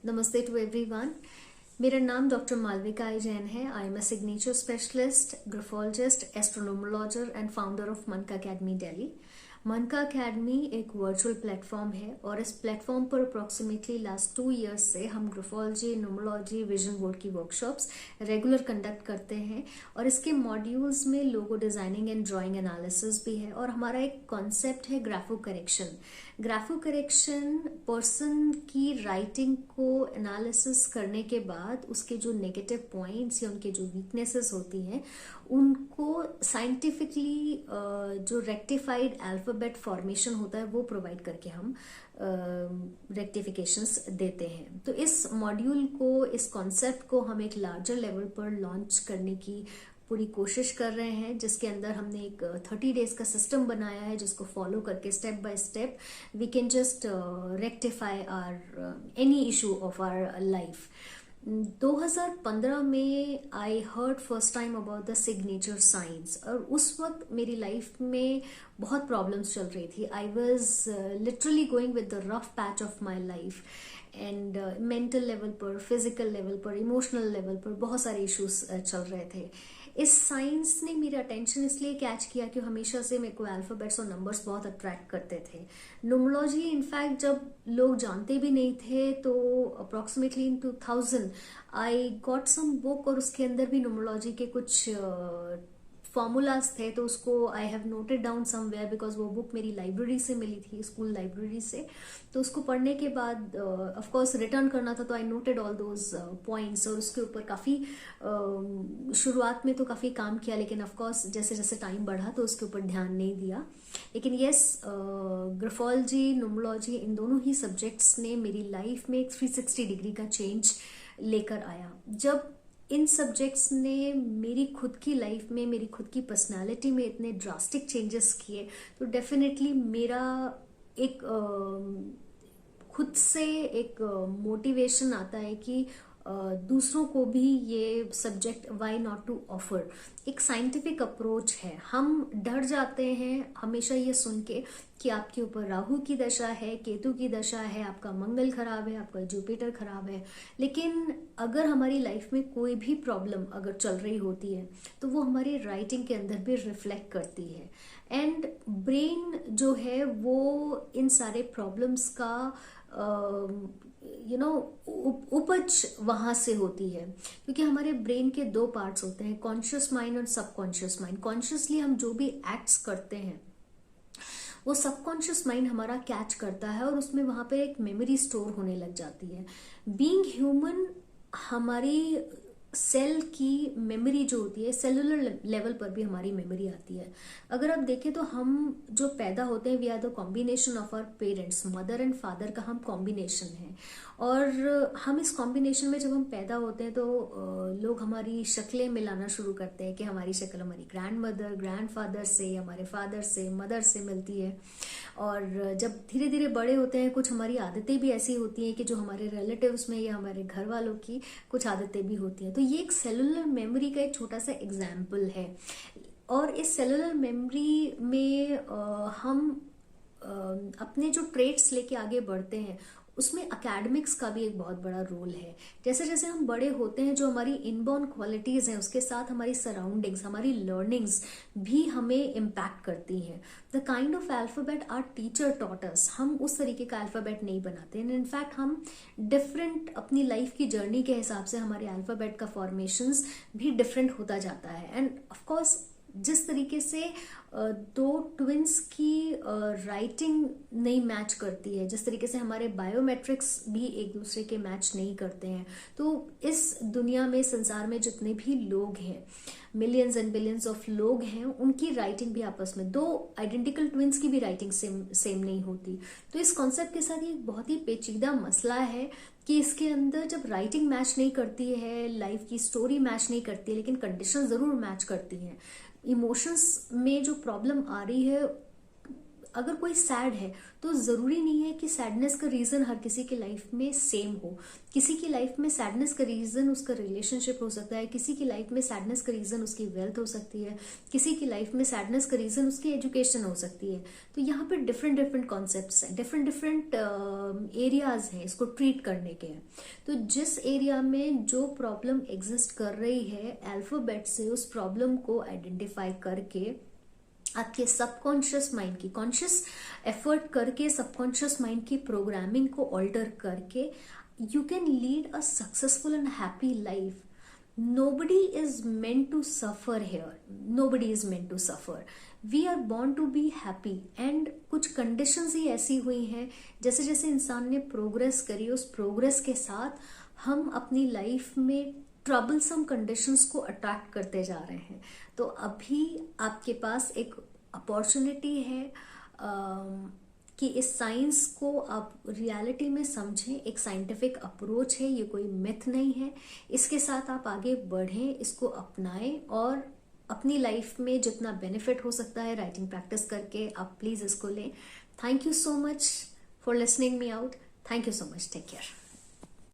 नमस्ते to everyone. मेरा नाम डॉक्टर मालविका आई जैन है। I am a signature specialist, graphologist, astronumerologer and founder of Manka academy Delhi. Manka academy एक virtual platform है और इस प्लेटफॉर्म पर अप्रॉक्सीमेटली लास्ट 2 ईयर्स से हम ग्राफोलॉजी, न्यूमरोलॉजी, विजन बोर्ड की वर्कशॉप्स रेगुलर कंडक्ट करते हैं और इसके मॉड्यूल्स में logo designing and drawing analysis भी है। और हमारा एक कॉन्सेप्ट है ग्राफो करेक्शन। ग्राफो करेक्शन पर्सन की राइटिंग को एनालिसिस करने के बाद उसके जो नेगेटिव पॉइंट्स या उनके जो वीकनेसेस होती हैं उनको साइंटिफिकली जो रेक्टिफाइड अल्फाबेट फॉर्मेशन होता है वो प्रोवाइड करके हम रेक्टिफिकेशंस देते हैं। तो इस मॉड्यूल को, इस कॉन्सेप्ट को हम एक लार्जर लेवल पर लॉन्च करने की पूरी कोशिश कर रहे हैं, जिसके अंदर हमने एक 30 डेज का सिस्टम बनाया है जिसको फॉलो करके step by step we can just rectify our any issue of our life. 2015 में I heard first time about the signature science और उस वक्त मेरी लाइफ में बहुत प्रॉब्लम्स चल रही थी। I was literally going with the rough patch of my life and mental level पर, फिजिकल लेवल पर, इमोशनल लेवल पर बहुत सारे इश्यूज चल रहे थे। इस साइंस ने मेरा अटेंशन इसलिए कैच किया कि हमेशा से मेरे को अल्फाबेट्स और नंबर्स बहुत अट्रैक्ट करते थे। न्यूमरोलॉजी इनफैक्ट जब लोग जानते भी नहीं थे तो approximately in 2000 I got some book और उसके अंदर भी न्यूमरोलॉजी के कुछ फॉर्मूलाज थे, तो उसको I have noted down somewhere because वो बुक मेरी लाइब्रेरी से मिली थी, स्कूल लाइब्रेरी से। तो उसको पढ़ने के बाद ऑफ कोर्स रिटर्न करना था, तो आई नोटेड ऑल दोज पॉइंट्स और उसके ऊपर काफ़ी शुरुआत में तो काफ़ी काम किया, लेकिन ऑफ कोर्स जैसे जैसे टाइम बढ़ा तो उसके ऊपर ध्यान नहीं दिया। लेकिन येस, ग्राफोलॉजी, न्यूमरोलॉजी, इन दोनों ही सब्जेक्ट्स ने मेरी लाइफ में एक 360 डिग्री का चेंज लेकर आया। जब इन सब्जेक्ट्स ने मेरी खुद की लाइफ में, मेरी खुद की पर्सनालिटी में इतने ड्रास्टिक चेंजेस किए, तो डेफिनेटली मेरा एक खुद से एक मोटिवेशन आता है कि दूसरों को भी ये subject why not to offer. एक साइंटिफिक अप्रोच है। हम डर जाते हैं हमेशा ये सुन के कि आपके ऊपर राहु की दशा है, केतु की दशा है, आपका मंगल खराब है, आपका जुपिटर खराब है। लेकिन अगर हमारी लाइफ में कोई भी प्रॉब्लम अगर चल रही होती है तो वो हमारी राइटिंग के अंदर भी रिफ्लेक्ट करती है एंड ब्रेन जो है वो इन सारे प्रॉब्लम्स का उपज वहां से होती है, क्योंकि हमारे ब्रेन के 2 पार्ट्स होते हैं, कॉन्शियस माइंड और सबकॉन्शियस माइंड। कॉन्शियसली हम जो भी एक्ट्स करते हैं वो सबकॉन्शियस माइंड हमारा कैच करता है और उसमें वहां पे एक मेमोरी स्टोर होने लग जाती है। बीइंग ह्यूमन, हमारी सेल की मेमोरी जो होती है, सेलुलर लेवल पर भी हमारी मेमोरी आती है। अगर आप देखें तो हम जो पैदा होते हैं we are the combination of our parents, mother and father का हम कॉम्बिनेशन है। और हम इस कॉम्बिनेशन में जब हम पैदा होते हैं तो लोग हमारी शक्लें मिलाना शुरू करते हैं कि हमारी शक्ल हमारी ग्रैंड मदर, ग्रैंड फादर से, हमारे फादर से, मदर से मिलती है। और जब धीरे धीरे बड़े होते हैं कुछ हमारी आदतें भी ऐसी होती हैं कि जो हमारे रिलेटिव्स में या हमारे घर वालों की कुछ आदतें भी होती हैं। तो ये एक सेलुलर मेमोरी का एक छोटा सा एग्जाम्पल है। और इस सेलुलर मेमोरी में हम अपने जो ट्रेट्स लेके आगे बढ़ते हैं उसमें एकेडमिक्स का भी एक बहुत बड़ा रोल है। जैसे जैसे हम बड़े होते हैं जो हमारी इनबॉर्न क्वालिटीज हैं उसके साथ हमारी सराउंडिंग्स, हमारी लर्निंग्स भी हमें इम्पैक्ट करती हैं। The kind of alphabet our teacher taught us, हम उस तरीके का अल्फाबेट नहीं बनाते हैं। इनफैक्ट हम डिफरेंट अपनी लाइफ की जर्नी के हिसाब से हमारे अल्फाबेट का फॉर्मेशंस भी डिफरेंट होता जाता है। एंड ऑफकोर्स जिस तरीके से 2 ट्विंस की राइटिंग नहीं मैच करती है, जिस तरीके से हमारे बायोमेट्रिक्स भी एक दूसरे के मैच नहीं करते हैं, तो इस दुनिया में, संसार में जितने भी लोग हैं, मिलियंस एंड बिलियंस ऑफ लोग हैं, उनकी राइटिंग भी आपस में, 2 आइडेंटिकल ट्विंस की भी राइटिंग सेम नहीं होती। तो इस कॉन्सेप्ट के साथ ये बहुत ही पेचीदा मसला है कि इसके अंदर जब राइटिंग मैच नहीं करती है, लाइफ की स्टोरी मैच नहीं करती है, लेकिन कंडीशन जरूर मैच करती हैं। इमोशंस में जो प्रॉब्लम आ रही है अगर कोई सैड है तो जरूरी नहीं है कि सैडनेस का रीजन हर किसी की लाइफ में सेम हो। किसी की लाइफ में सैडनेस का रीजन उसका रिलेशनशिप हो सकता है, किसी की लाइफ में सैडनेस का रीजन उसकी वेल्थ हो सकती है, किसी की लाइफ में सैडनेस का रीजन उसकी एजुकेशन हो सकती है। तो यहाँ पे डिफरेंट डिफरेंट कॉन्सेप्ट्स हैं, डिफरेंट डिफरेंट एरियाज हैं इसको ट्रीट करने के। तो जिस एरिया में जो प्रॉब्लम एग्जिस्ट कर रही है, अल्फाबेट से उस प्रॉब्लम को आइडेंटिफाई करके आपके सबकॉन्शियस माइंड की, कॉन्शियस एफर्ट करके सबकॉन्शियस माइंड की प्रोग्रामिंग को ऑल्टर करके you can lead a successful and happy life. Nobody is meant to suffer here. Nobody is meant to suffer. We are born to be happy. And कुछ conditions ही ऐसी हुई हैं, जैसे जैसे इंसान ने प्रोग्रेस करी, उस प्रोग्रेस के साथ हम अपनी लाइफ में ट्रबलसम कंडीशंस को अट्रैक्ट करते जा रहे हैं। तो अभी आपके पास एक अपॉर्चुनिटी है कि इस साइंस को आप रियलिटी में समझें। एक साइंटिफिक अप्रोच है, ये कोई मिथ नहीं है। इसके साथ आप आगे बढ़ें, इसको अपनाएं और अपनी लाइफ में जितना बेनिफिट हो सकता है राइटिंग प्रैक्टिस करके आप प्लीज इसको लें। Thank you so much for listening me out. Thank you so much. Take care.